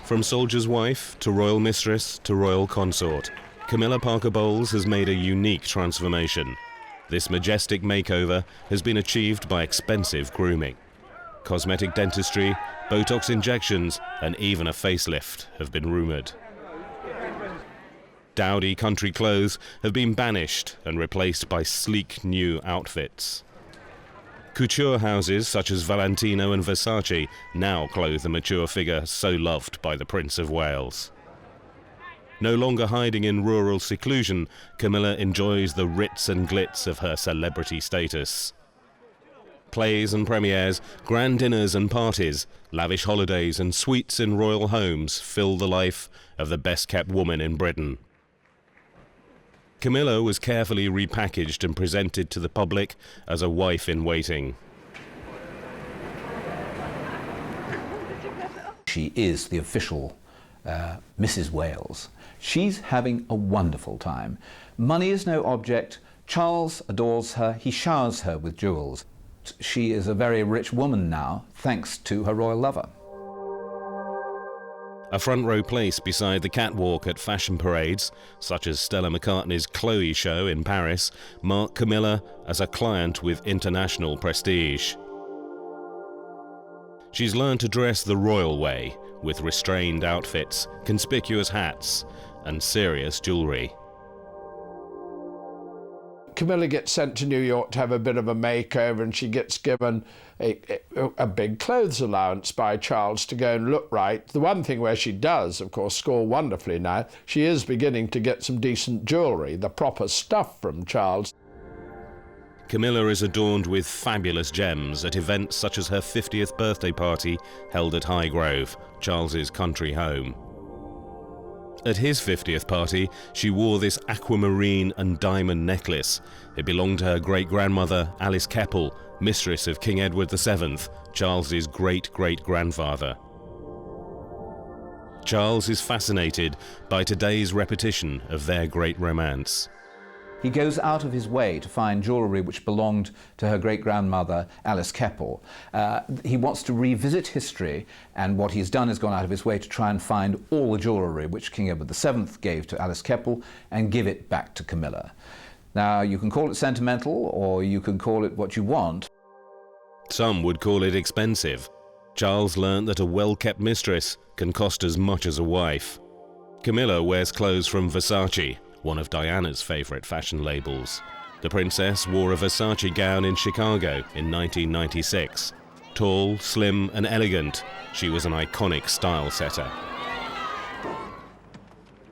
From soldier's wife to royal mistress to royal consort, Camilla Parker Bowles has made a unique transformation. This majestic makeover has been achieved by expensive grooming. Cosmetic dentistry, Botox injections, and even a facelift have been rumoured. Dowdy country clothes have been banished and replaced by sleek new outfits. Couture houses such as Valentino and Versace now clothe the mature figure so loved by the Prince of Wales. No longer hiding in rural seclusion, Camilla enjoys the ritz and glitz of her celebrity status. Plays and premieres, grand dinners and parties, lavish holidays and suites in royal homes fill the life of the best-kept woman in Britain. Camilla was carefully repackaged and presented to the public as a wife-in-waiting. She is the official Mrs. Wales. She's having a wonderful time. Money is no object. Charles adores her. He showers her with jewels. She is a very rich woman now, thanks to her royal lover. A front row place beside the catwalk at fashion parades, such as Stella McCartney's Chloe show in Paris, mark Camilla as a client with international prestige. She's learned to dress the royal way, with restrained outfits, conspicuous hats, and serious jewellery. Camilla gets sent to New York to have a bit of a makeover, and she gets given a big clothes allowance by Charles to go and look right. The one thing where she does, of course, score wonderfully now, she is beginning to get some decent jewellery, the proper stuff from Charles. Camilla is adorned with fabulous gems at events such as her 50th birthday party held at Highgrove, Charles's country home. At his 50th party, she wore this aquamarine and diamond necklace. It belonged to her great-grandmother, Alice Keppel, mistress of King Edward VII, Charles's great-great-grandfather. Charles is fascinated by today's repetition of their great romance. He goes out of his way to find jewellery which belonged to her great-grandmother, Alice Keppel. He wants to revisit history, and what he's done is gone out of his way to try and find all the jewellery which King Edward VII gave to Alice Keppel and give it back to Camilla. Now, you can call it sentimental, or you can call it what you want. Some would call it expensive. Charles learnt that a well-kept mistress can cost as much as a wife. Camilla wears clothes from Versace, one of Diana's favourite fashion labels. The princess wore a Versace gown in Chicago in 1996. Tall, slim and elegant, she was an iconic style setter.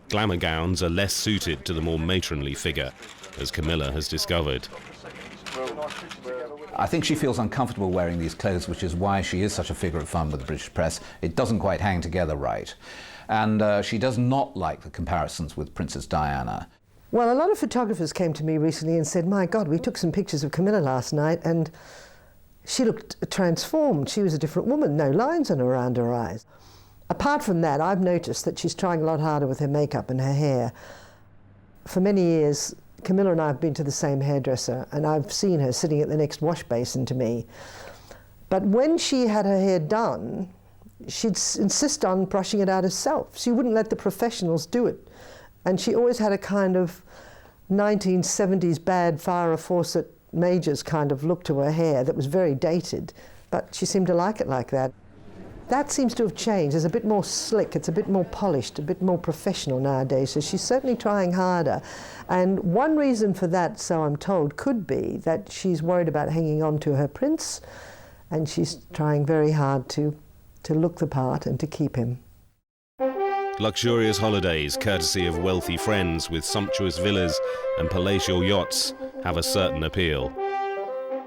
Glamour gowns are less suited to the more matronly figure, as Camilla has discovered. I think she feels uncomfortable wearing these clothes, which is why she is such a figure of fun with the British press. It doesn't quite hang together right. And she does not like the comparisons with Princess Diana. Well, a lot of photographers came to me recently and said, my God, we took some pictures of Camilla last night and she looked transformed. She was a different woman, no lines around her eyes. Apart from that, I've noticed that she's trying a lot harder with her makeup and her hair. For many years, Camilla and I have been to the same hairdresser, and I've seen her sitting at the next wash basin to me. But when she had her hair done, she'd insist on brushing it out herself. She wouldn't let the professionals do it. And she always had a kind of 1970s bad Farrah Fawcett Majors kind of look to her hair that was very dated, but she seemed to like it like that. That seems to have changed. It's a bit more slick, it's a bit more polished, a bit more professional nowadays, so she's certainly trying harder. And one reason for that, so I'm told, could be that she's worried about hanging on to her prince, and she's trying very hard to look the part and to keep him. Luxurious holidays, courtesy of wealthy friends with sumptuous villas and palatial yachts, have a certain appeal.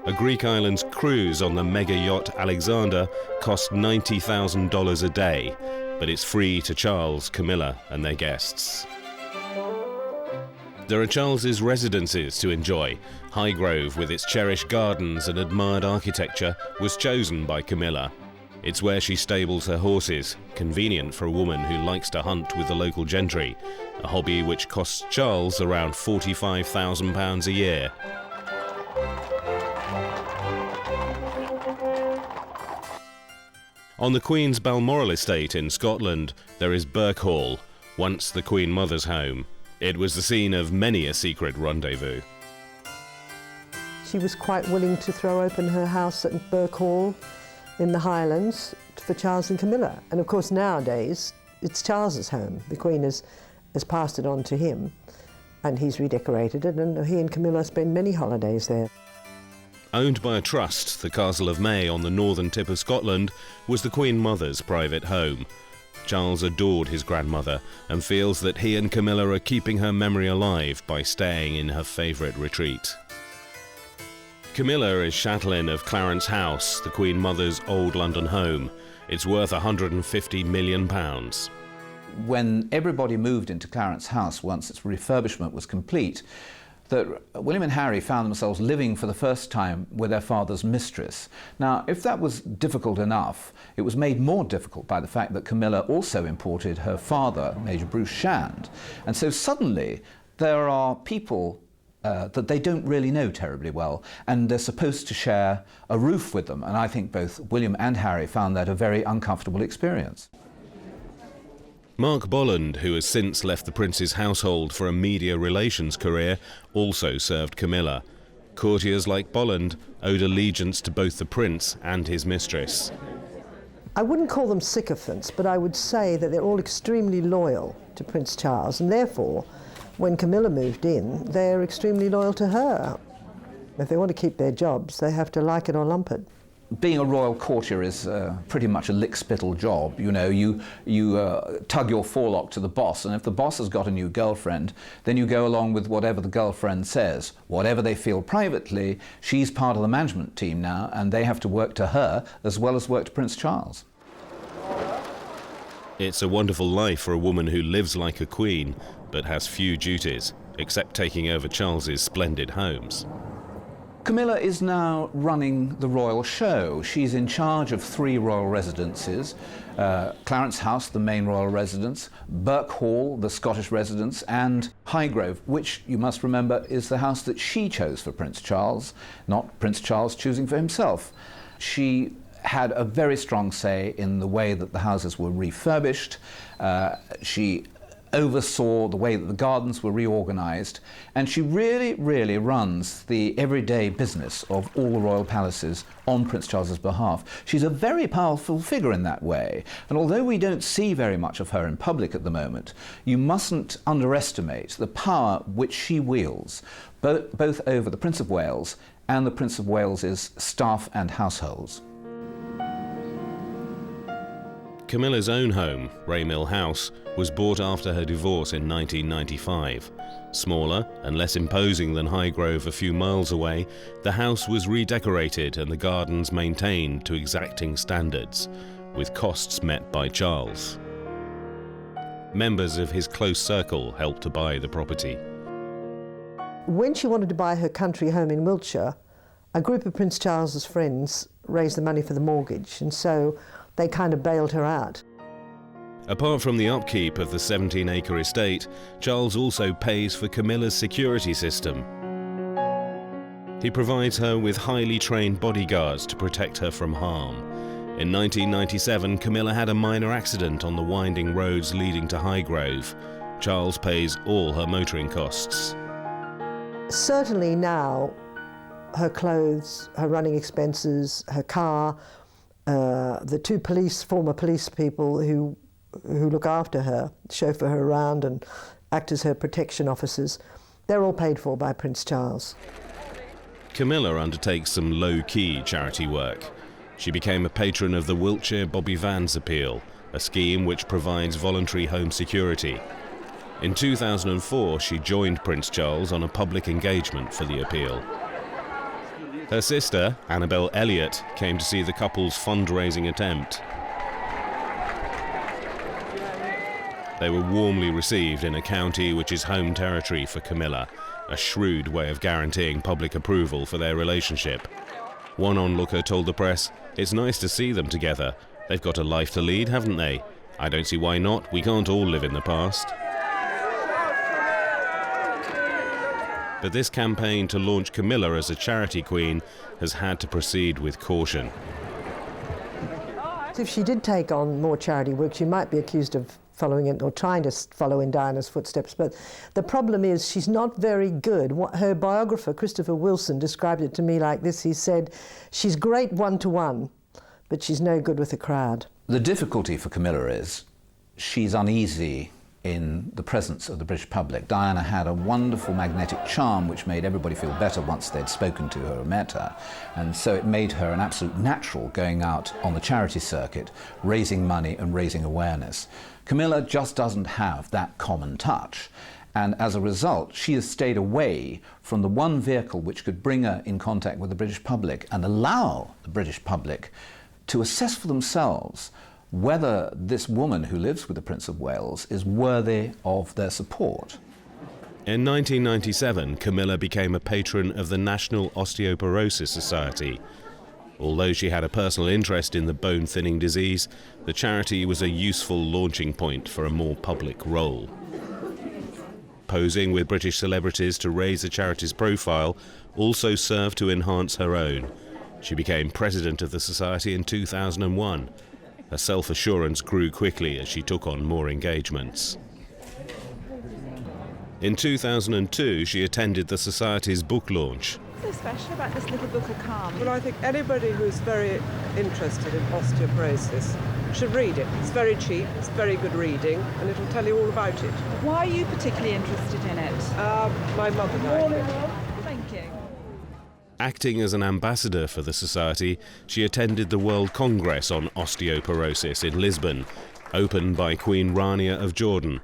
A Greek islands cruise on the mega yacht Alexander cost $90,000 a day, but it's free to Charles, Camilla and their guests. There are Charles's residences to enjoy. Highgrove, with its cherished gardens and admired architecture, was chosen by Camilla. It's where she stables her horses, convenient for a woman who likes to hunt with the local gentry, a hobby which costs Charles around £45,000 a year. On the Queen's Balmoral estate in Scotland, there is Birkhall, once the Queen Mother's home. It was the scene of many a secret rendezvous. She was quite willing to throw open her house at Birkhall in the Highlands for Charles and Camilla. And of course nowadays it's Charles's home. The Queen has passed it on to him and he's redecorated it, and he and Camilla spend many holidays there. Owned by a trust, the Castle of May on the northern tip of Scotland was the Queen Mother's private home. Charles adored his grandmother and feels that he and Camilla are keeping her memory alive by staying in her favourite retreat. Camilla is chatelaine of Clarence House, the Queen Mother's old London home. It's worth £150 million. When everybody moved into Clarence House once its refurbishment was complete, that William and Harry found themselves living for the first time with their father's mistress. Now, if that was difficult enough, it was made more difficult by the fact that Camilla also imported her father, Major Bruce Shand. And so suddenly there are people that they don't really know terribly well, and they're supposed to share a roof with them. And I think both William and Harry found that a very uncomfortable experience. Mark Bolland, who has since left the Prince's household for a media relations career, also served Camilla. Courtiers like Bolland owed allegiance to both the Prince and his mistress. I wouldn't call them sycophants, but I would say that they're all extremely loyal to Prince Charles, and therefore, when Camilla moved in, they're extremely loyal to her. If they want to keep their jobs, they have to like it or lump it. Being a royal courtier is pretty much a lick-spittle job. You know, you tug your forelock to the boss, and if the boss has got a new girlfriend, then you go along with whatever the girlfriend says. Whatever they feel privately, she's part of the management team now, and they have to work to her as well as work to Prince Charles. It's a wonderful life for a woman who lives like a queen, but has few duties, except taking over Charles's splendid homes. Camilla is now running the royal show. She's in charge of 3 royal residences, Clarence House, the main royal residence, Birkhall, the Scottish residence, and Highgrove, which you must remember is the house that she chose for Prince Charles, not Prince Charles choosing for himself. She had a very strong say in the way that the houses were refurbished. She oversaw the way that the gardens were reorganised, and she really runs the everyday business of all the royal palaces on Prince Charles's behalf. She's a very powerful figure in that way, and although we don't see very much of her in public at the moment, you mustn't underestimate the power which she wields, both over the Prince of Wales and the Prince of Wales's staff and households. Camilla's own home, Raymill House, was bought after her divorce in 1995. Smaller and less imposing than Highgrove a few miles away, the house was redecorated and the gardens maintained to exacting standards, with costs met by Charles. Members of his close circle helped to buy the property. When she wanted to buy her country home in Wiltshire, a group of Prince Charles's friends raised the money for the mortgage, and so they kind of bailed her out. Apart from the upkeep of the 17-acre estate, Charles also pays for Camilla's security system. He provides her with highly trained bodyguards to protect her from harm. In 1997, Camilla had a minor accident on the winding roads leading to Highgrove. Charles pays all her motoring costs. Certainly now, her clothes, her running expenses, her car, the 2 former police people who look after her, chauffeur her around and act as her protection officers, they're all paid for by Prince Charles. Camilla undertakes some low-key charity work. She became a patron of the Wiltshire Bobby Vans Appeal, a scheme which provides voluntary home security. In 2004, she joined Prince Charles on a public engagement for the appeal. Her sister, Annabel Elliot, came to see the couple's fundraising attempt. They were warmly received in a county which is home territory for Camilla, a shrewd way of guaranteeing public approval for their relationship. One onlooker told the press, "It's nice to see them together. They've got a life to lead, haven't they? I don't see why not. We can't all live in the past." But this campaign to launch Camilla as a charity queen has had to proceed with caution. If she did take on more charity work, she might be accused of following it or trying to follow in Diana's footsteps. But the problem is she's not very good. Her biographer, Christopher Wilson, described it to me like this. He said, she's great one-to-one, but she's no good with a crowd. The difficulty for Camilla is she's uneasy in the presence of the British public. Diana had a wonderful magnetic charm which made everybody feel better once they'd spoken to her or met her, and so it made her an absolute natural going out on the charity circuit, raising money and raising awareness. Camilla just doesn't have that common touch, and as a result she has stayed away from the one vehicle which could bring her in contact with the British public and allow the British public to assess for themselves whether this woman who lives with the Prince of Wales is worthy of their support. In 1997, Camilla became a patron of the National Osteoporosis Society. Although she had a personal interest in the bone-thinning disease, the charity was a useful launching point for a more public role. Posing with British celebrities to raise the charity's profile also served to enhance her own. She became president of the society in 2001. Her self-assurance grew quickly as she took on more engagements. In 2002, she attended the Society's book launch. What's so special about this little book of calm? Well, I think anybody who's very interested in osteoporosis should read it. It's very cheap, it's very good reading, and it'll tell you all about it. Why are you particularly interested in it? My mother died of it. Thank you. Acting as an ambassador for the Society, she attended the World Congress on Osteoporosis in Lisbon, opened by Queen Rania of Jordan.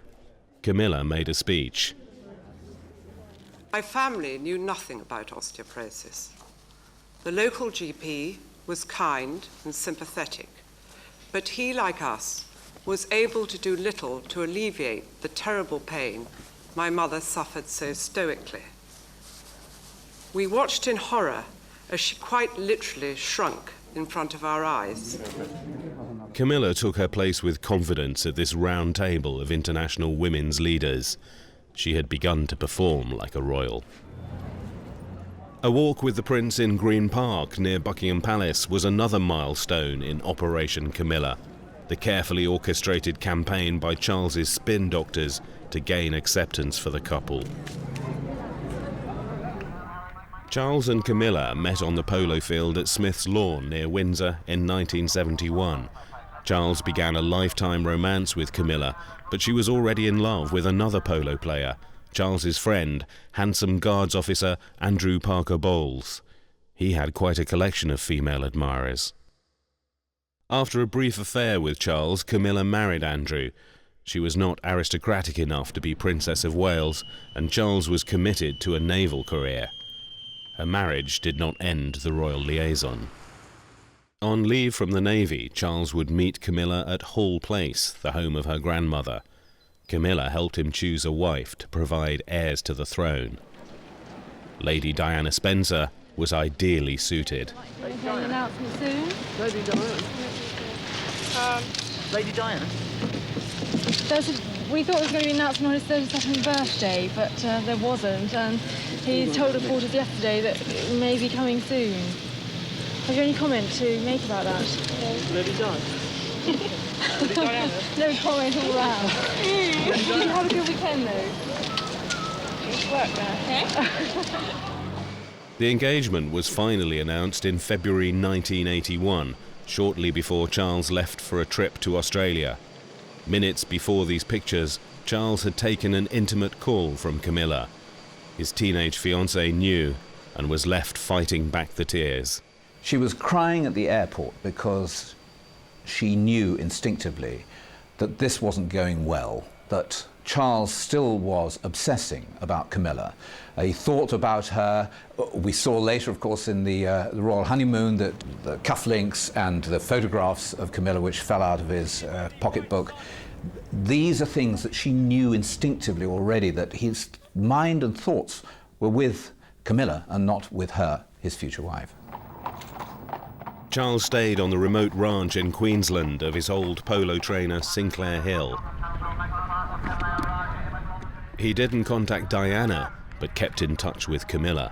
Camilla made a speech. My family knew nothing about osteoporosis. The local GP was kind and sympathetic, but he, like us, was able to do little to alleviate the terrible pain my mother suffered so stoically. We watched in horror as she quite literally shrunk in front of our eyes. Camilla took her place with confidence at this round table of international women's leaders. She had begun to perform like a royal. A walk with the Prince in Green Park near Buckingham Palace was another milestone in Operation Camilla, the carefully orchestrated campaign by Charles's spin doctors to gain acceptance for the couple. Charles and Camilla met on the polo field at Smith's Lawn near Windsor in 1971. Charles began a lifetime romance with Camilla, but she was already in love with another polo player, Charles's friend, handsome Guards officer Andrew Parker Bowles. He had quite a collection of female admirers. After a brief affair with Charles, Camilla married Andrew. She was not aristocratic enough to be Princess of Wales, and Charles was committed to a naval career. Her marriage did not end the royal liaison. On leave from the Navy, Charles would meet Camilla at Hall Place, the home of her grandmother. Camilla helped him choose a wife to provide heirs to the throne. Lady Diana Spencer was ideally suited. Lady Diana. Announcement soon. Lady Diana. Lady Diana. We thought it was going to be an announcement on his 32nd birthday, but there wasn't, and he told reporters yesterday that it may be coming soon. Have you any comment to make about that? Lady Diana. No comment all round. Did you have a good weekend, though? It's work there. Okay. The engagement was finally announced in February 1981, shortly before Charles left for a trip to Australia. Minutes before these pictures, Charles had taken an intimate call from Camilla. His teenage fiancée knew and was left fighting back the tears. She was crying at the airport because she knew instinctively that this wasn't going well, that Charles still was obsessing about Camilla. He thought about her. We saw later, of course, in the royal honeymoon, that the cufflinks and the photographs of Camilla which fell out of his pocketbook. These are things that she knew instinctively already, that his mind and thoughts were with Camilla and not with her, his future wife. Charles stayed on the remote ranch in Queensland of his old polo trainer Sinclair Hill. He didn't contact Diana, but kept in touch with Camilla.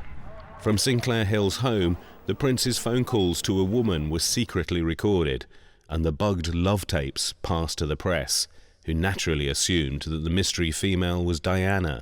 From Sinclair Hill's home, the Prince's phone calls to a woman were secretly recorded, and the bugged love tapes passed to the press, who naturally assumed that the mystery female was Diana.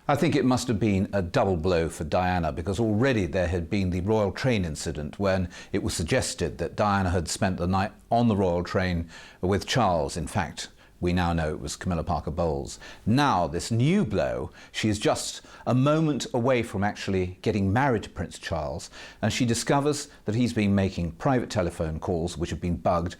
I think it must have been a double blow for Diana, because already there had been the Royal Train incident when it was suggested that Diana had spent the night on the Royal Train with Charles. In fact, we now know it was Camilla Parker Bowles. Now, this new blow, she is just a moment away from actually getting married to Prince Charles, and she discovers that he's been making private telephone calls which have been bugged.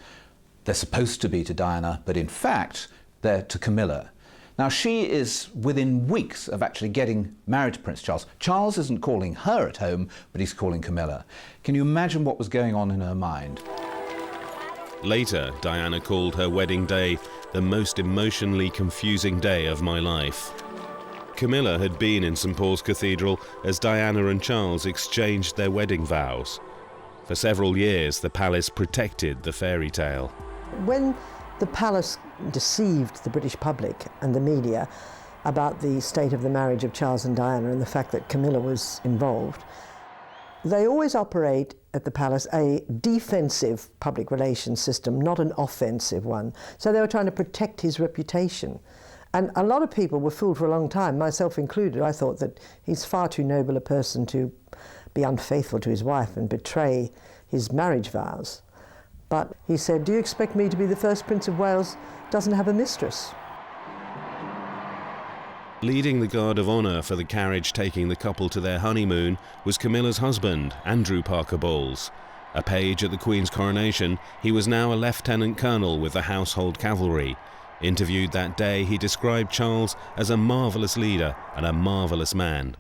They're supposed to be to Diana, but in fact, they're to Camilla. Now, she is within weeks of actually getting married to Prince Charles. Charles isn't calling her at home, but he's calling Camilla. Can you imagine what was going on in her mind? Later, Diana called her wedding day the most emotionally confusing day of my life. Camilla had been in St Paul's Cathedral as Diana and Charles exchanged their wedding vows. For several years, the palace protected the fairy tale. When the palace deceived the British public and the media about the state of the marriage of Charles and Diana and the fact that Camilla was involved, they always operate at the palace a defensive public relations system, not an offensive one. So they were trying to protect his reputation. And a lot of people were fooled for a long time, myself included. I thought that he's far too noble a person to be unfaithful to his wife and betray his marriage vows. But he said, "Do you expect me to be the first Prince of Wales doesn't have a mistress?" Leading the guard of honour for the carriage taking the couple to their honeymoon was Camilla's husband, Andrew Parker Bowles. A page at the Queen's coronation, he was now a lieutenant colonel with the Household Cavalry. Interviewed that day, he described Charles as a marvellous leader and a marvellous man.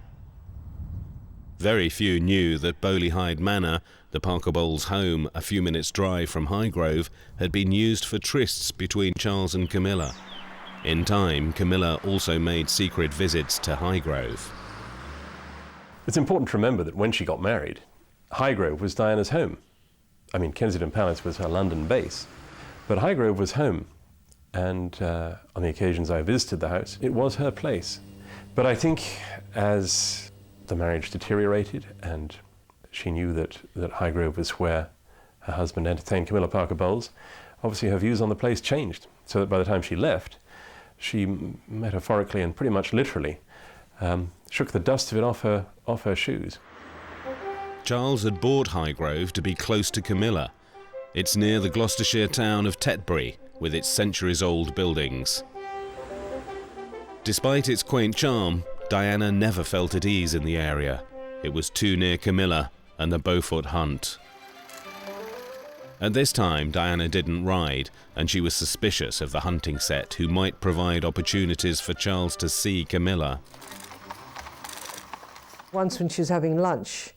Very few knew that Bowley Hyde Manor, the Parker Bowles home a few minutes' drive from Highgrove, had been used for trysts between Charles and Camilla. In time, Camilla also made secret visits to Highgrove. It's important to remember that when she got married, Highgrove was Diana's home. I mean, Kensington Palace was her London base, but Highgrove was home. And on the occasions I visited the house, it was her place. But I think as the marriage deteriorated and she knew that Highgrove was where her husband entertained Camilla Parker Bowles, obviously her views on the place changed, so that by the time she left, she metaphorically and pretty much literally shook the dust of it off her shoes. Charles had bought Highgrove to be close to Camilla. It's near the Gloucestershire town of Tetbury, with its centuries-old buildings. Despite its quaint charm, Diana never felt at ease in the area. It was too near Camilla and the Beaufort hunt. At this time, Diana didn't ride, and she was suspicious of the hunting set, who might provide opportunities for Charles to see Camilla. Once when she was having lunch,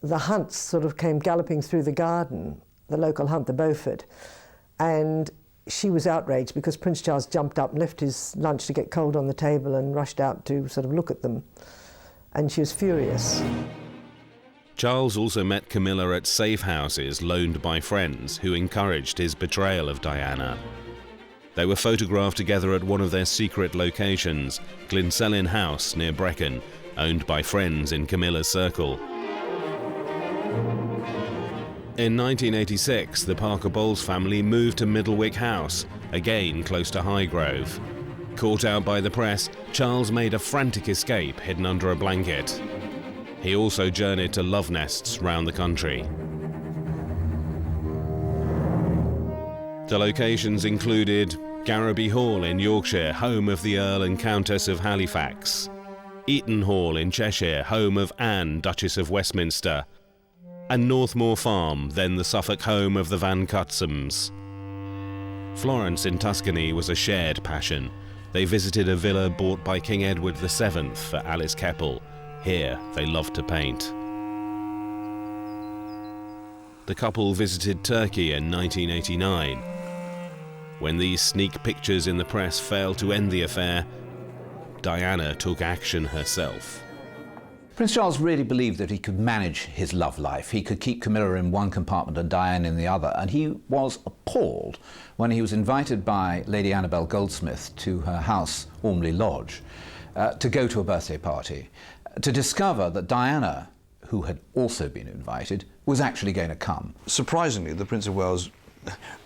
the hunt sort of came galloping through the garden, the local hunt, the Beaufort, and she was outraged because Prince Charles jumped up and left his lunch to get cold on the table and rushed out to sort of look at them, and she was furious. Charles also met Camilla at safe houses loaned by friends who encouraged his betrayal of Diana. They were photographed together at one of their secret locations, Glyncellyn House near Brecon, owned by friends in Camilla's circle. In 1986, the Parker Bowles family moved to Middlewick House, again close to Highgrove. Caught out by the press, Charles made a frantic escape hidden under a blanket. He also journeyed to love nests round the country. The locations included Garraby Hall in Yorkshire, home of the Earl and Countess of Halifax; Eaton Hall in Cheshire, home of Anne, Duchess of Westminster; and Northmoor Farm, then the Suffolk home of the Van Cutsums. Florence in Tuscany was a shared passion. They visited a villa bought by King Edward VII for Alice Keppel. Here, they loved to paint. The couple visited Turkey in 1989. When these sneak pictures in the press failed to end the affair, Diana took action herself. Prince Charles really believed that he could manage his love life. He could keep Camilla in one compartment and Diana in the other, and he was appalled when he was invited by Lady Annabel Goldsmith to her house, Ormley Lodge, to go to a birthday party, to discover that Diana, who had also been invited, was actually going to come. Surprisingly, the Prince of Wales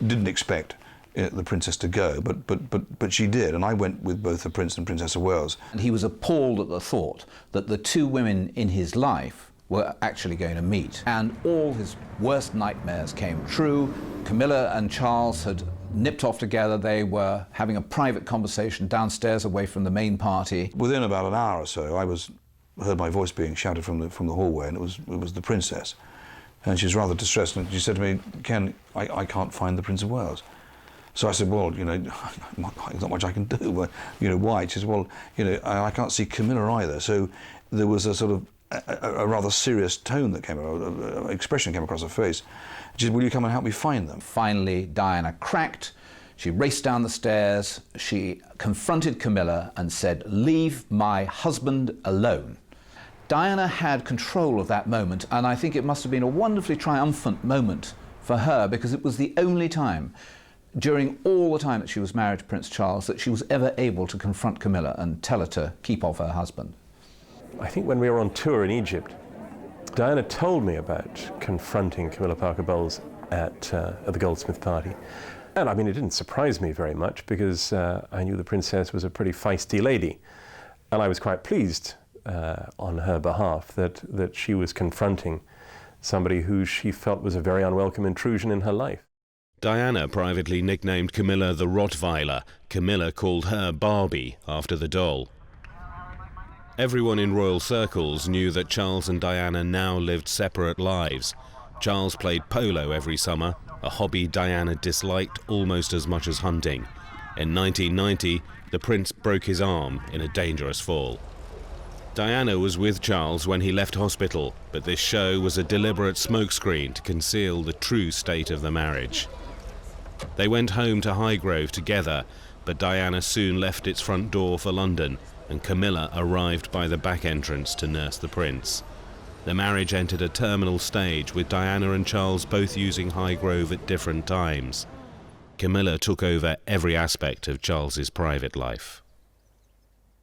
didn't expect the princess to go, but she did, and I went with both the Prince and Princess of Wales. And he was appalled at the thought that the two women in his life were actually going to meet, and all his worst nightmares came true. Camilla and Charles had nipped off together. They were having a private conversation downstairs away from the main party. Within about an hour or so, I heard my voice being shouted from the hallway, and it was the princess, and she was rather distressed, and she said to me, "Ken, I can't find the Prince of Wales." So I said, "Well, you know, there's not much I can do." But, you know, why? She said, "Well, you know, I can't see Camilla either." So there was a sort of a rather serious tone that came, expression came across her face. She said, "Will you come and help me find them?" Finally, Diana cracked. She raced down the stairs. She confronted Camilla and said, "Leave my husband alone." Diana had control of that moment, and I think it must have been a wonderfully triumphant moment for her, because it was the only time during all the time that she was married to Prince Charles that she was ever able to confront Camilla and tell her to keep off her husband. I think when we were on tour in Egypt, Diana told me about confronting Camilla Parker Bowles at the Goldsmith party. And I mean, it didn't surprise me very much, because I knew the princess was a pretty feisty lady. And I was quite pleased on her behalf that she was confronting somebody who she felt was a very unwelcome intrusion in her life. Diana privately nicknamed Camilla the Rottweiler. Camilla called her Barbie, after the doll. Everyone in royal circles knew that Charles and Diana now lived separate lives. Charles played polo every summer, a hobby Diana disliked almost as much as hunting. In 1990, the prince broke his arm in a dangerous fall. Diana was with Charles when he left hospital, but this show was a deliberate smokescreen to conceal the true state of the marriage. They went home to Highgrove together, but Diana soon left its front door for London, and Camilla arrived by the back entrance to nurse the prince. The marriage entered a terminal stage, with Diana and Charles both using Highgrove at different times. Camilla took over every aspect of Charles's private life.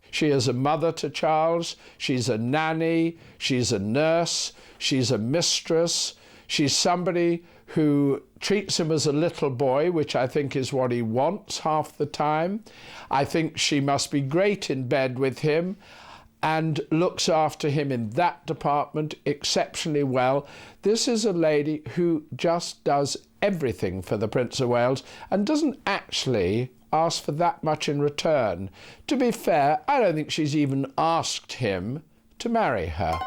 She is a mother to Charles, she's a nanny, she's a nurse, she's a mistress, she's somebody who treats him as a little boy, which I think is what he wants half the time. I think she must be great in bed with him and looks after him in that department exceptionally well. This is a lady who just does everything for the Prince of Wales and doesn't actually ask for that much in return. To be fair, I don't think she's even asked him to marry her.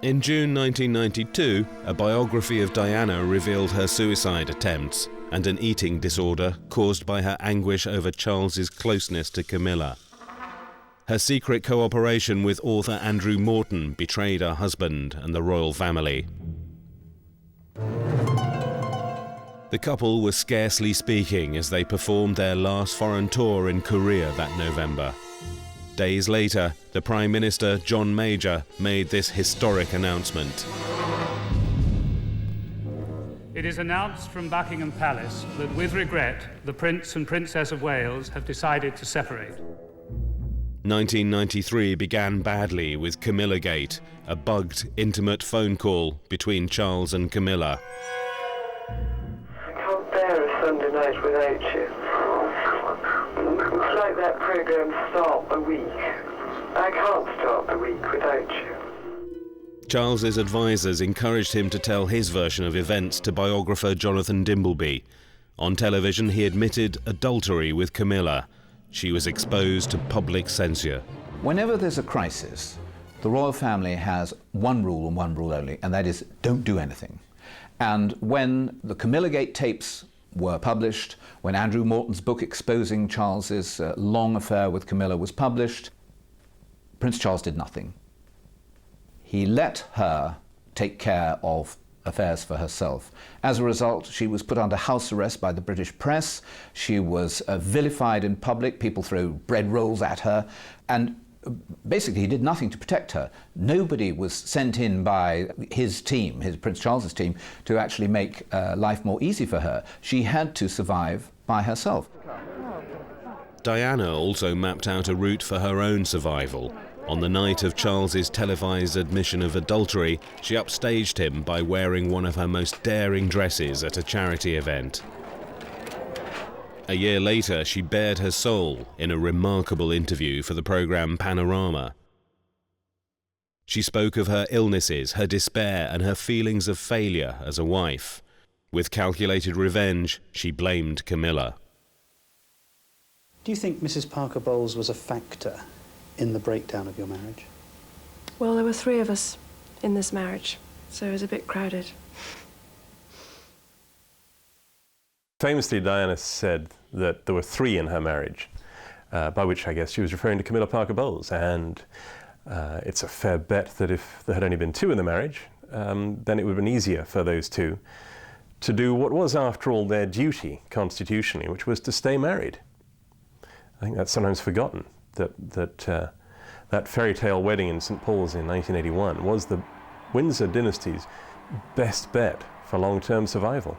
In June 1992, a biography of Diana revealed her suicide attempts and an eating disorder caused by her anguish over Charles's closeness to Camilla. Her secret cooperation with author Andrew Morton betrayed her husband and the royal family. The couple were scarcely speaking as they performed their last foreign tour in Korea that November. Days later, the Prime Minister, John Major, made this historic announcement. It is announced from Buckingham Palace that, with regret, the Prince and Princess of Wales have decided to separate. 1993 began badly with Camilla Gate, a bugged, intimate phone call between Charles and Camilla. I can't bear a Sunday night without you. It's like that programme Start the Week. I can't start the week without you. Charles's advisors encouraged him to tell his version of events to biographer Jonathan Dimbleby. On television, he admitted adultery with Camilla. She was exposed to public censure. Whenever there's a crisis, the royal family has one rule and one rule only, and that is don't do anything. And when the Camilla Gate tapes were published, when Andrew Morton's book exposing Charles's long affair with Camilla was published, Prince Charles did nothing. He let her take care of affairs for herself. As a result, she was put under house arrest by the British press. She was vilified in public. People threw bread rolls at her. And basically, he did nothing to protect her. Nobody was sent in by his team, his Prince Charles's team, to actually make life more easy for her. She had to survive by herself. Diana also mapped out a route for her own survival. On the night of Charles's televised admission of adultery, she upstaged him by wearing one of her most daring dresses at a charity event. A year later, she bared her soul in a remarkable interview for the programme Panorama. She spoke of her illnesses, her despair, and her feelings of failure as a wife. With calculated revenge, she blamed Camilla. Do you think Mrs. Parker Bowles was a factor in the breakdown of your marriage? Well, there were 3 of us in this marriage, so it was a bit crowded. Famously, Diana said that there were 3 in her marriage, by which I guess she was referring to Camilla Parker Bowles. And it's a fair bet that if there had only been 2 in the marriage, then it would have been easier for those 2 to do what was, after all, their duty constitutionally, which was to stay married. I think that's sometimes forgotten, that fairy tale wedding in St. Paul's in 1981 was the Windsor dynasty's best bet for long-term survival.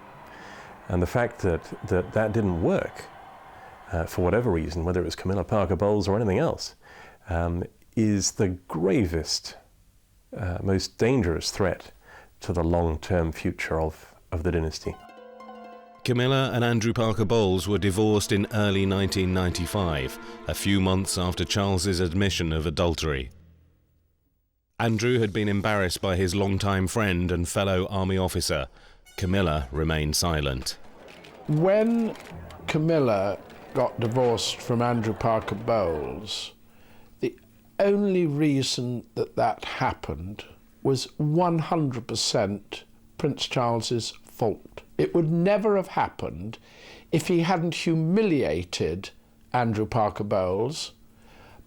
And the fact that didn't work, for whatever reason, whether it was Camilla Parker Bowles or anything else, is the gravest, most dangerous threat to the long-term future of the dynasty. Camilla and Andrew Parker Bowles were divorced in early 1995, a few months after Charles's admission of adultery. Andrew had been embarrassed by his longtime friend and fellow army officer. Camilla remained silent. When Camilla got divorced from Andrew Parker Bowles, the only reason that happened was 100% Prince Charles's fault. It would never have happened if he hadn't humiliated Andrew Parker Bowles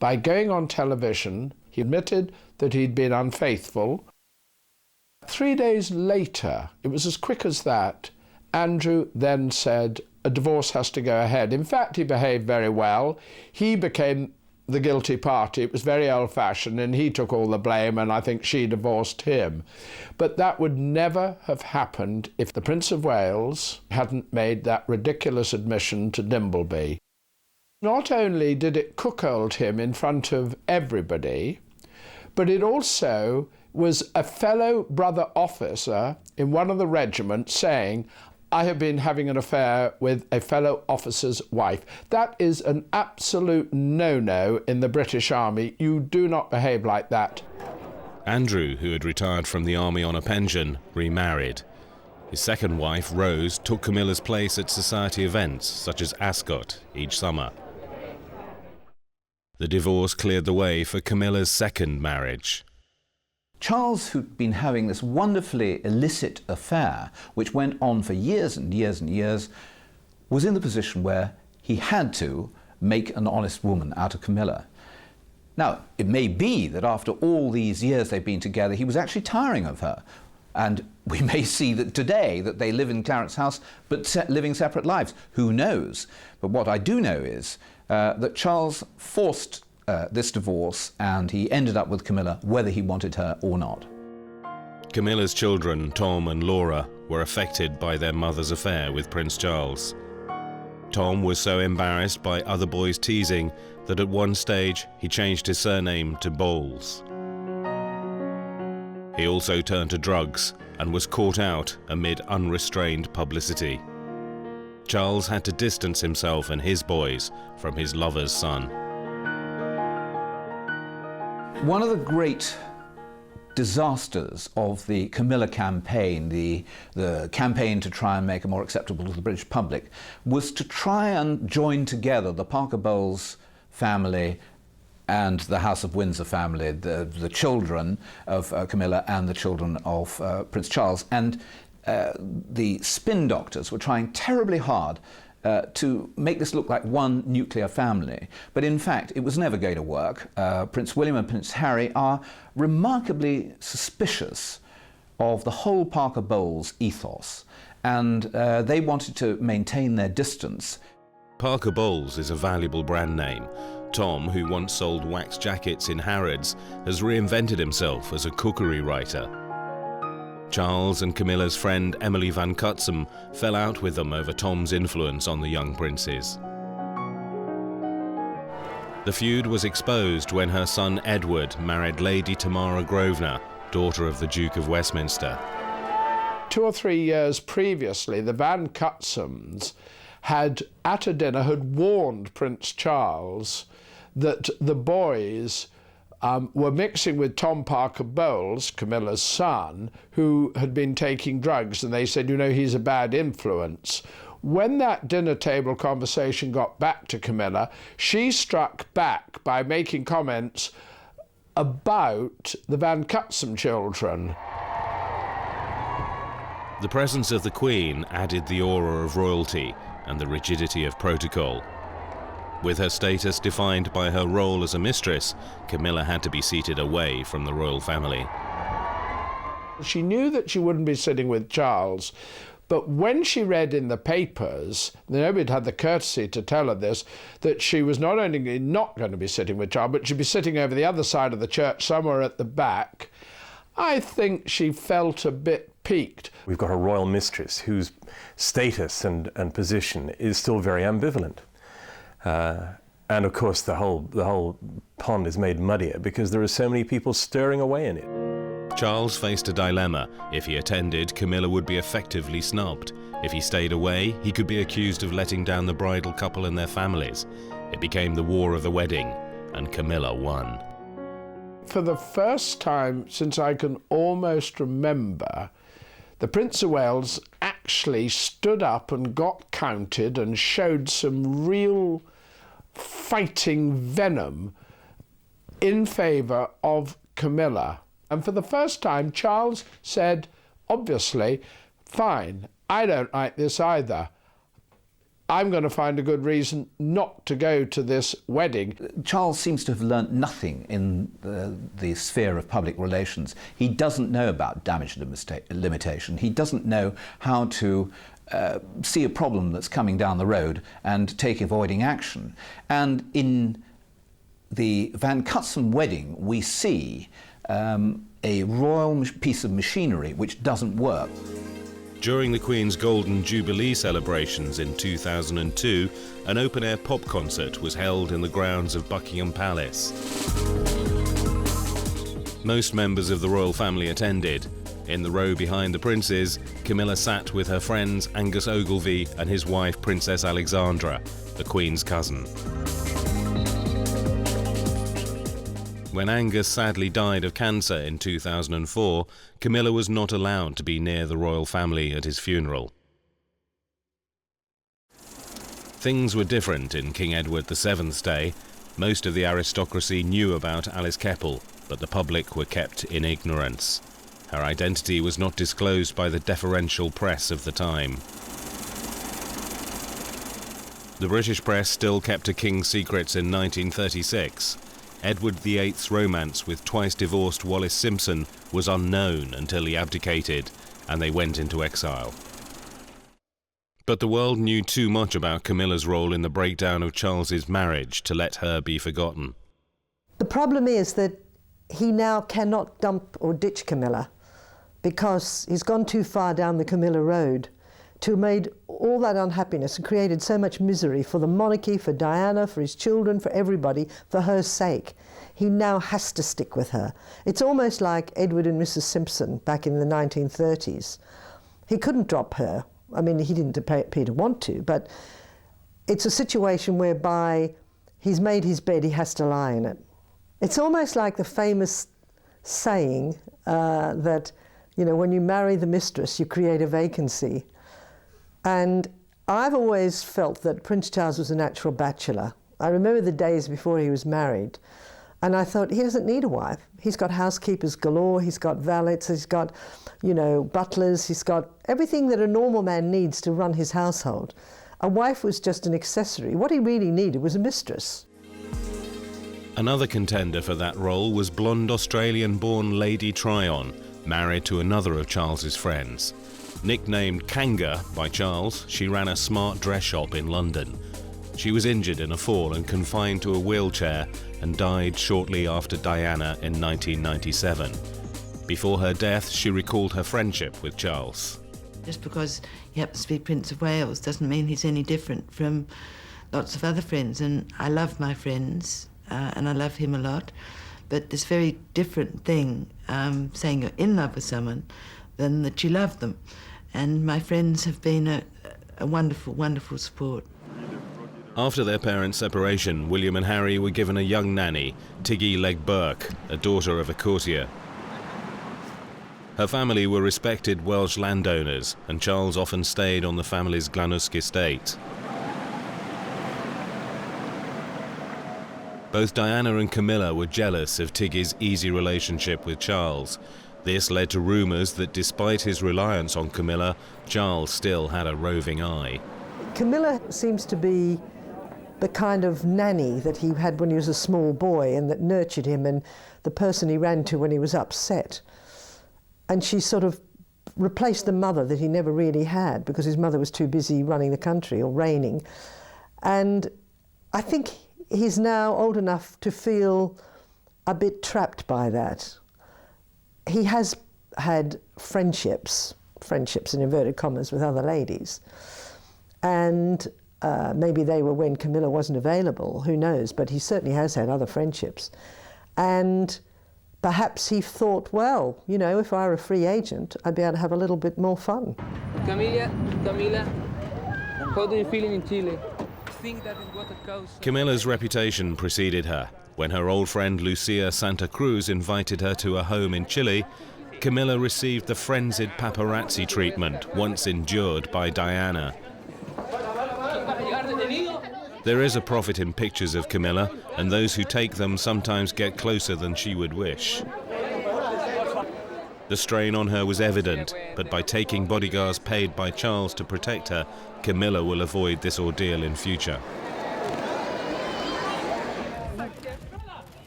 by going on television. He admitted that he'd been unfaithful. 3 days later, it was as quick as that, Andrew then said a divorce has to go ahead. In fact, he behaved very well. He became the guilty party. It was very old-fashioned, and he took all the blame, and I think she divorced him. But that would never have happened if the Prince of Wales hadn't made that ridiculous admission to Dimbleby. Not only did it cuckold him in front of everybody, but it also was a fellow brother officer in one of the regiments saying, I have been having an affair with a fellow officer's wife. That is an absolute no-no in the British Army. You do not behave like that. Andrew, who had retired from the army on a pension, remarried. His second wife, Rose, took Camilla's place at society events, such as Ascot, each summer. The divorce cleared the way for Camilla's second marriage. Charles, who'd been having this wonderfully illicit affair, which went on for years and years and years, was in the position where he had to make an honest woman out of Camilla. Now, it may be that after all these years they've been together, he was actually tiring of her. And we may see that today that they live in Clarence House, but living separate lives. Who knows? But what I do know is that Charles forced this divorce, and he ended up with Camilla, whether he wanted her or not. Camilla's children, Tom and Laura, were affected by their mother's affair with Prince Charles. Tom was so embarrassed by other boys' teasing that at one stage he changed his surname to Bowles. He also turned to drugs and was caught out amid unrestrained publicity. Charles had to distance himself and his boys from his lover's son. One of the great disasters of the Camilla campaign, the campaign to try and make her more acceptable to the British public, was to try and join together the Parker Bowles family and the House of Windsor family, the children of Camilla and the children of Prince Charles. And the spin doctors were trying terribly hard to make this look like one nuclear family. But in fact, it was never going to work. Prince William and Prince Harry are remarkably suspicious of the whole Parker Bowles ethos, and they wanted to maintain their distance. Parker Bowles is a valuable brand name. Tom, who once sold wax jackets in Harrods, has reinvented himself as a cookery writer. Charles and Camilla's friend Emily Van Cutsem fell out with them over Tom's influence on the young princes. The feud was exposed when her son Edward married Lady Tamara Grosvenor, daughter of the Duke of Westminster. 2 or 3 years previously, the Van Cutsums had, at a dinner, had warned Prince Charles that the boys were mixing with Tom Parker Bowles, Camilla's son, who had been taking drugs, and they said, you know, he's a bad influence. When that dinner table conversation got back to Camilla, she struck back by making comments about the Van Cutsum children. The presence of the Queen added the aura of royalty and the rigidity of protocol. With her status defined by her role as a mistress, Camilla had to be seated away from the royal family. She knew that she wouldn't be sitting with Charles, but when she read in the papers, nobody had the courtesy to tell her this, that she was not only not going to be sitting with Charles, but she'd be sitting over the other side of the church, somewhere at the back, I think she felt a bit piqued. We've got a royal mistress whose status and position is still very ambivalent. And of course the whole pond is made muddier because there are so many people stirring away in it. Charles faced a dilemma. If he attended, Camilla would be effectively snubbed. If he stayed away, he could be accused of letting down the bridal couple and their families. It became the war of the wedding, and Camilla won. For the first time since I can almost remember, the Prince of Wales actually stood up and got counted and showed some real fighting venom in favour of Camilla. And for the first time, Charles said, obviously, fine, I don't like this either. I'm going to find a good reason not to go to this wedding. Charles seems to have learnt nothing in the sphere of public relations. He doesn't know about damage limitation. He doesn't know how to see a problem that's coming down the road and take avoiding action. And in the Van Cutsum wedding, we see a royal piece of machinery which doesn't work. During the Queen's Golden Jubilee celebrations in 2002, an open-air pop concert was held in the grounds of Buckingham Palace. Most members of the royal family attended. In the row behind the princes, Camilla sat with her friends Angus Ogilvy and his wife Princess Alexandra, the Queen's cousin. When Angus sadly died of cancer in 2004, Camilla was not allowed to be near the royal family at his funeral. Things were different in King Edward VII's day. Most of the aristocracy knew about Alice Keppel, but the public were kept in ignorance. Her identity was not disclosed by the deferential press of the time. The British press still kept a king's secrets in 1936. Edward VIII's romance with twice-divorced Wallis Simpson was unknown until he abdicated, and they went into exile. But the world knew too much about Camilla's role in the breakdown of Charles's marriage to let her be forgotten. The problem is that he now cannot dump or ditch Camilla because he's gone too far down the Camilla road to have made all that unhappiness and created so much misery for the monarchy, for Diana, for his children, for everybody, for her sake. He now has to stick with her. It's almost like Edward and Mrs. Simpson back in the 1930s. He couldn't drop her. I mean, he didn't appear to want to, but it's a situation whereby he's made his bed, he has to lie in it. It's almost like the famous saying that, you know, when you marry the mistress, you create a vacancy. And I've always felt that Prince Charles was a natural bachelor. I remember the days before he was married, and I thought, he doesn't need a wife. He's got housekeepers galore, he's got valets, he's got, you know, butlers, he's got everything that a normal man needs to run his household. A wife was just an accessory. What he really needed was a mistress. Another contender for that role was blonde Australian-born Lady Tryon, married to another of Charles's friends. Nicknamed Kanga by Charles, she ran a smart dress shop in London. She was injured in a fall and confined to a wheelchair and died shortly after Diana in 1997. Before her death, she recalled her friendship with Charles. Just because he happens to be Prince of Wales doesn't mean he's any different from lots of other friends, and I love my friends, and I love him a lot. But it's a very different thing saying you're in love with someone than that you love them. And my friends have been a wonderful, wonderful support. After their parents' separation, William and Harry were given a young nanny, Tiggy Legg Burke, a daughter of a courtier. Her family were respected Welsh landowners, and Charles often stayed on the family's Glanwsk estate. Both Diana and Camilla were jealous of Tiggy's easy relationship with Charles. This led to rumours that despite his reliance on Camilla, Charles still had a roving eye. Camilla seems to be the kind of nanny that he had when he was a small boy and that nurtured him, and the person he ran to when he was upset. And she sort of replaced the mother that he never really had because his mother was too busy running the country or reigning. And I think he's now old enough to feel a bit trapped by that. He has had friendships in inverted commas, with other ladies. And maybe they were when Camilla wasn't available, who knows, but he certainly has had other friendships. And perhaps he thought, well, you know, if I were a free agent, I'd be able to have a little bit more fun. Camilla, how do you feel in Chile? Think that is what it goes. Camilla's reputation preceded her. When her old friend Lucia Santa Cruz invited her to a home in Chile, Camilla received the frenzied paparazzi treatment once endured by Diana. There is a profit in pictures of Camilla, and those who take them sometimes get closer than she would wish. The strain on her was evident, but by taking bodyguards paid by Charles to protect her, Camilla will avoid this ordeal in future.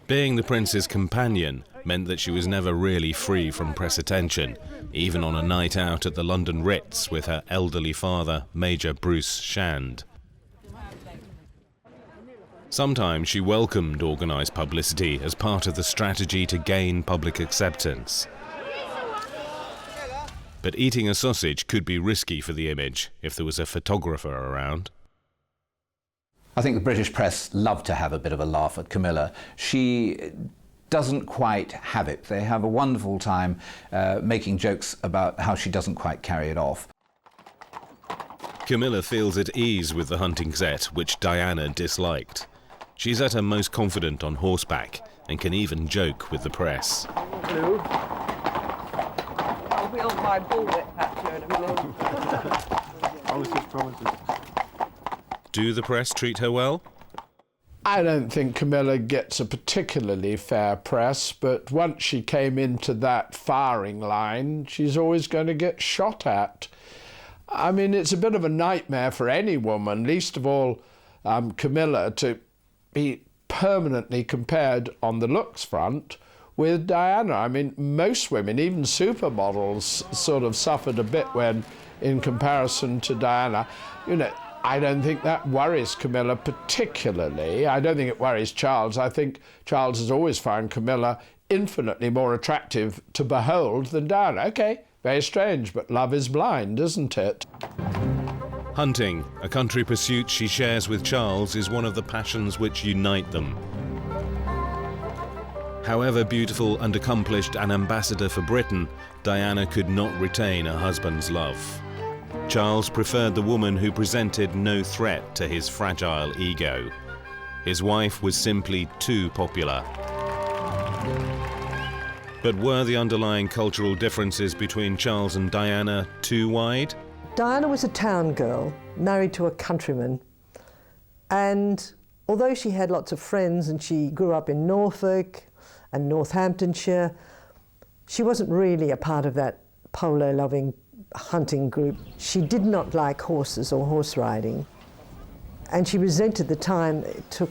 Being the prince's companion meant that she was never really free from press attention, even on a night out at the London Ritz with her elderly father, Major Bruce Shand. Sometimes she welcomed organised publicity as part of the strategy to gain public acceptance. But eating a sausage could be risky for the image if there was a photographer around. I think the British press love to have a bit of a laugh at Camilla. She doesn't quite have it. They have a wonderful time making jokes about how she doesn't quite carry it off. Camilla feels at ease with the hunting set, which Diana disliked. She's at her most confident on horseback and can even joke with the press. My bullwhip patch in a minute. Do the press treat her well? I don't think Camilla gets a particularly fair press, but once she came into that firing line, she's always going to get shot at. I mean, it's a bit of a nightmare for any woman, least of all Camilla, to be permanently compared on the looks front with Diana. I mean, most women, even supermodels, sort of suffered a bit when, in comparison to Diana. You know, I don't think that worries Camilla particularly. I don't think it worries Charles. I think Charles has always found Camilla infinitely more attractive to behold than Diana. Okay, very strange, but love is blind, isn't it? Hunting, a country pursuit she shares with Charles, is one of the passions which unite them. However beautiful and accomplished an ambassador for Britain, Diana could not retain her husband's love. Charles preferred the woman who presented no threat to his fragile ego. His wife was simply too popular. But were the underlying cultural differences between Charles and Diana too wide? Diana was a town girl, married to a countryman, and although she had lots of friends and she grew up in Norfolk and Northamptonshire, she wasn't really a part of that polo-loving hunting group. She did not like horses or horse riding, and she resented the time it took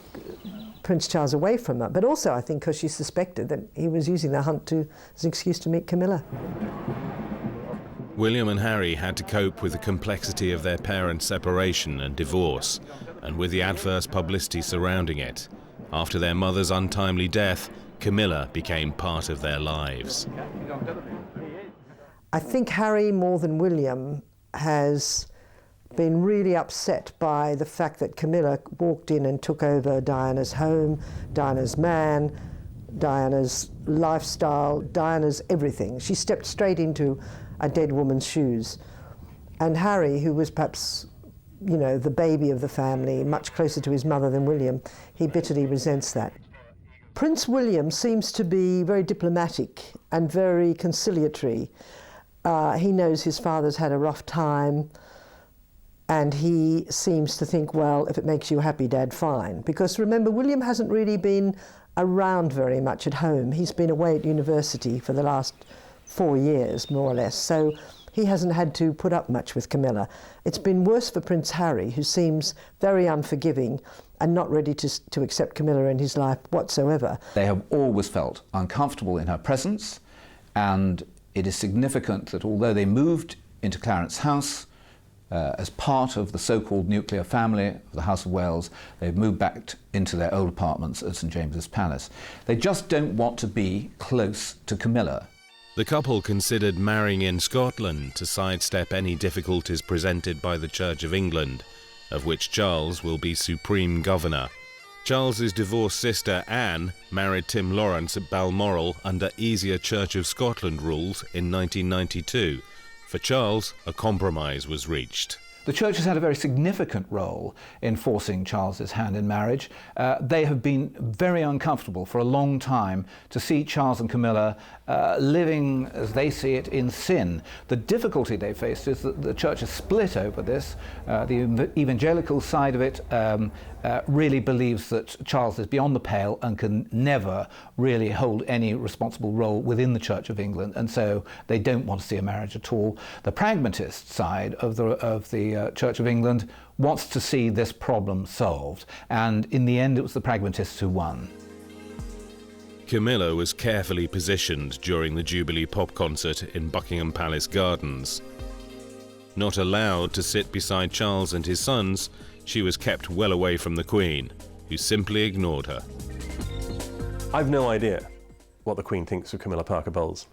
Prince Charles away from her, but also I think because she suspected that he was using the hunt as an excuse to meet Camilla. William and Harry had to cope with the complexity of their parents' separation and divorce, and with the adverse publicity surrounding it. After their mother's untimely death, Camilla became part of their lives. I think Harry, more than William, has been really upset by the fact that Camilla walked in and took over Diana's home, Diana's man, Diana's lifestyle, Diana's everything. She stepped straight into a dead woman's shoes. And Harry, who was perhaps, you know, the baby of the family, much closer to his mother than William, he bitterly resents that. Prince William seems to be very diplomatic and very conciliatory. He knows his father's had a rough time, and he seems to think, well, if it makes you happy, Dad, fine. Because remember, William hasn't really been around very much at home. He's been away at university for the last 4 years, more or less, so he hasn't had to put up much with Camilla. It's been worse for Prince Harry, who seems very unforgiving and not ready to accept Camilla in his life whatsoever. They have always felt uncomfortable in her presence, and it is significant that although they moved into Clarence House as part of the so-called nuclear family of the House of Wales, they've moved back into their old apartments at St James's Palace. They just don't want to be close to Camilla. The couple considered marrying in Scotland to sidestep any difficulties presented by the Church of England, of which Charles will be supreme governor. Charles's divorced sister Anne married Tim Lawrence at Balmoral under easier Church of Scotland rules in 1992. For Charles, a compromise was reached. The Church has had a very significant role in forcing Charles's hand in marriage. They have been very uncomfortable for a long time to see Charles and Camilla living, as they see it, in sin. The difficulty they faced is that the Church is split over this. The evangelical side of it really believes that Charles is beyond the pale and can never really hold any responsible role within the Church of England, and so they don't want to see a marriage at all. The pragmatist side of the Church of England wants to see this problem solved, and in the end it was the pragmatists who won. Camilla was carefully positioned during the Jubilee pop concert in Buckingham Palace Gardens. Not allowed to sit beside Charles and his sons, she was kept well away from the Queen, who simply ignored her. I've no idea what the Queen thinks of Camilla Parker Bowles,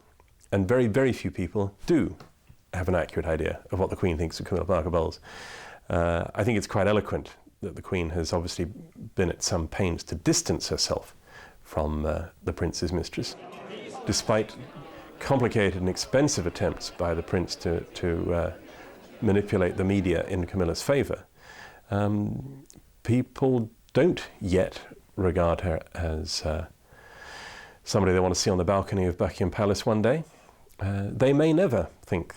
and very, very few people do have an accurate idea of what the Queen thinks of Camilla Parker Bowles. I think it's quite eloquent that the Queen has obviously been at some pains to distance herself from the Prince's mistress, despite complicated and expensive attempts by the Prince to manipulate the media in Camilla's favour. People don't yet regard her as somebody they want to see on the balcony of Buckingham Palace one day. They may never think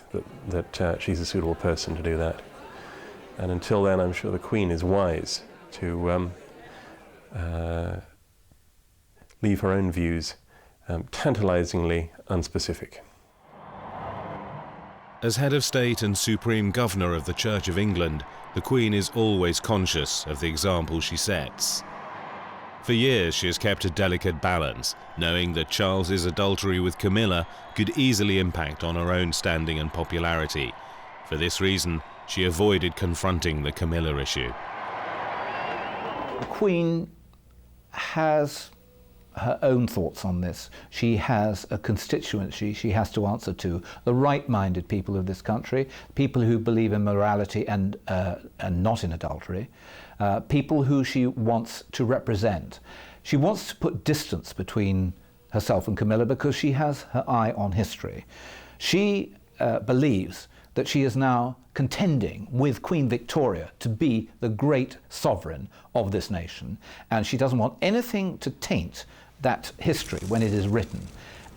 that she's a suitable person to do that. And until then, I'm sure the Queen is wise to leave her own views tantalisingly unspecific. As head of state and supreme governor of the Church of England, the Queen is always conscious of the example she sets. For years she has kept a delicate balance, knowing that Charles's adultery with Camilla could easily impact on her own standing and popularity. For this reason, she avoided confronting the Camilla issue. The Queen has her own thoughts on this. She has a constituency she has to answer to, the right-minded people of this country, people who believe in morality and not in adultery, people who she wants to represent. She wants to put distance between herself and Camilla because she has her eye on history. She believes that she is now contending with Queen Victoria to be the great sovereign of this nation, and she doesn't want anything to taint that history when it is written.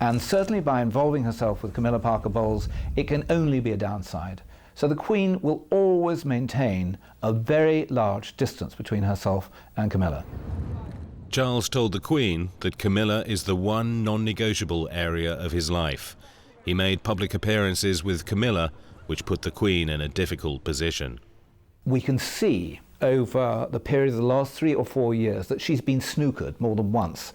And certainly by involving herself with Camilla Parker Bowles, it can only be a downside. So the Queen will always maintain a very large distance between herself and Camilla. Charles told the Queen that Camilla is the one non-negotiable area of his life. He made public appearances with Camilla, which put the Queen in a difficult position. We can see over the period of the last 3 or 4 years that she's been snookered more than once.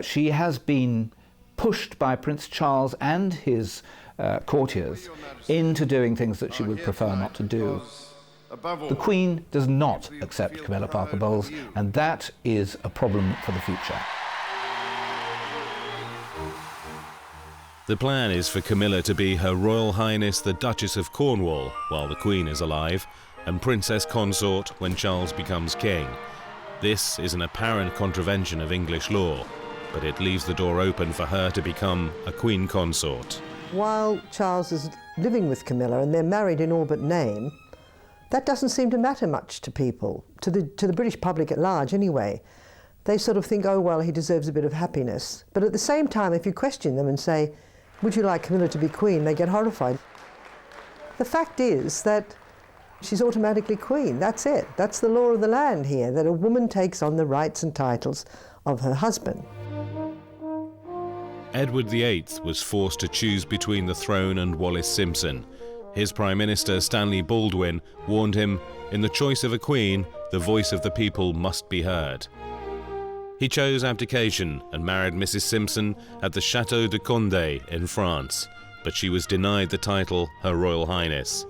She has been pushed by Prince Charles and his courtiers into doing things that she would prefer not to do. The Queen does not accept Camilla Parker Bowles, and that is a problem for the future. The plan is for Camilla to be Her Royal Highness the Duchess of Cornwall while the Queen is alive, and princess consort when Charles becomes king. This is an apparent contravention of English law, but it leaves the door open for her to become a queen consort. While Charles is living with Camilla and they're married in all but name, that doesn't seem to matter much to people, to the British public at large anyway. They sort of think, oh, well, he deserves a bit of happiness. But at the same time, if you question them and say, would you like Camilla to be queen, they get horrified. The fact is that she's automatically queen. That's it. That's the law of the land here, that a woman takes on the rights and titles of her husband. Edward VIII was forced to choose between the throne and Wallis Simpson. His Prime Minister, Stanley Baldwin, warned him, in the choice of a queen, the voice of the people must be heard. He chose abdication and married Mrs. Simpson at the Château de Condé in France, but she was denied the title Her Royal Highness.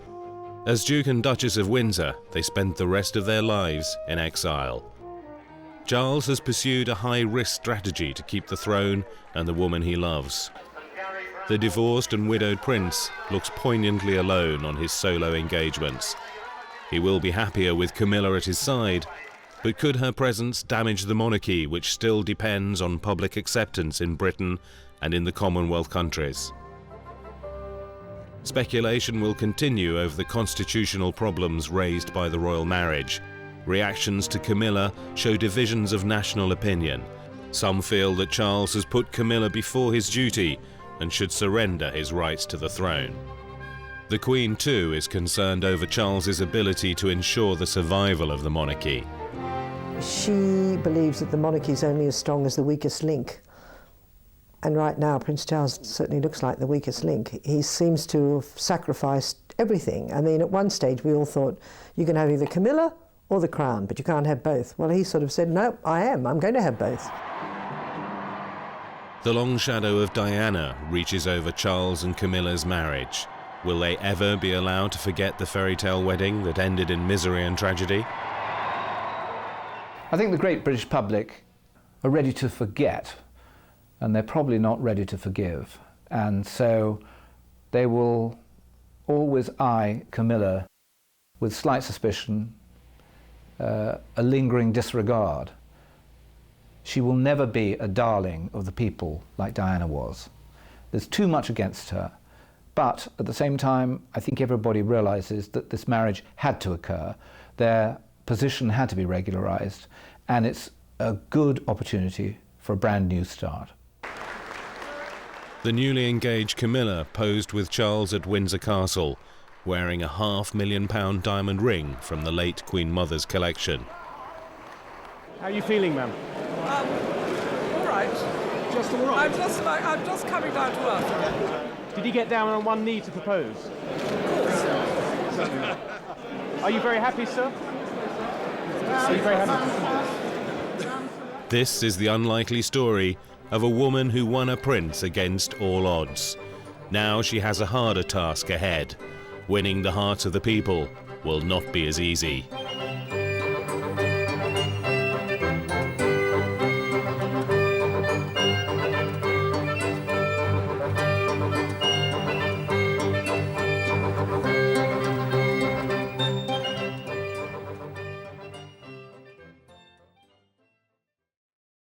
As Duke and Duchess of Windsor, they spent the rest of their lives in exile. Charles has pursued a high-risk strategy to keep the throne and the woman he loves. The divorced and widowed prince looks poignantly alone on his solo engagements. He will be happier with Camilla at his side, but could her presence damage the monarchy, which still depends on public acceptance in Britain and in the Commonwealth countries? Speculation will continue over the constitutional problems raised by the royal marriage. Reactions to Camilla show divisions of national opinion. Some feel that Charles has put Camilla before his duty and should surrender his rights to the throne. The Queen, too, is concerned over Charles's ability to ensure the survival of the monarchy. She believes that the monarchy is only as strong as the weakest link. And right now, Prince Charles certainly looks like the weakest link. He seems to have sacrificed everything. I mean, at one stage we all thought, you can have either Camilla or the crown, but you can't have both. Well, he sort of said, no, I'm going to have both. The long shadow of Diana reaches over Charles and Camilla's marriage. Will they ever be allowed to forget the fairy tale wedding that ended in misery and tragedy? I think the great British public are ready to forget, and they're probably not ready to forgive. And so they will always eye Camilla with slight suspicion, a lingering disregard. She will never be a darling of the people like Diana was. There's too much against her. But at the same time, I think everybody realizes that this marriage had to occur. Their position had to be regularized, and it's a good opportunity for a brand new start. The newly engaged Camilla posed with Charles at Windsor Castle, wearing a £500,000 diamond ring from the late Queen Mother's collection. How are you feeling, ma'am? All right. Just all right? I'm just coming down to earth. Did you get down on one knee to propose? Of course. Are you very happy, sir? Are you very happy? This is the unlikely story of a woman who won a prince against all odds. Now she has a harder task ahead. Winning the hearts of the people will not be as easy.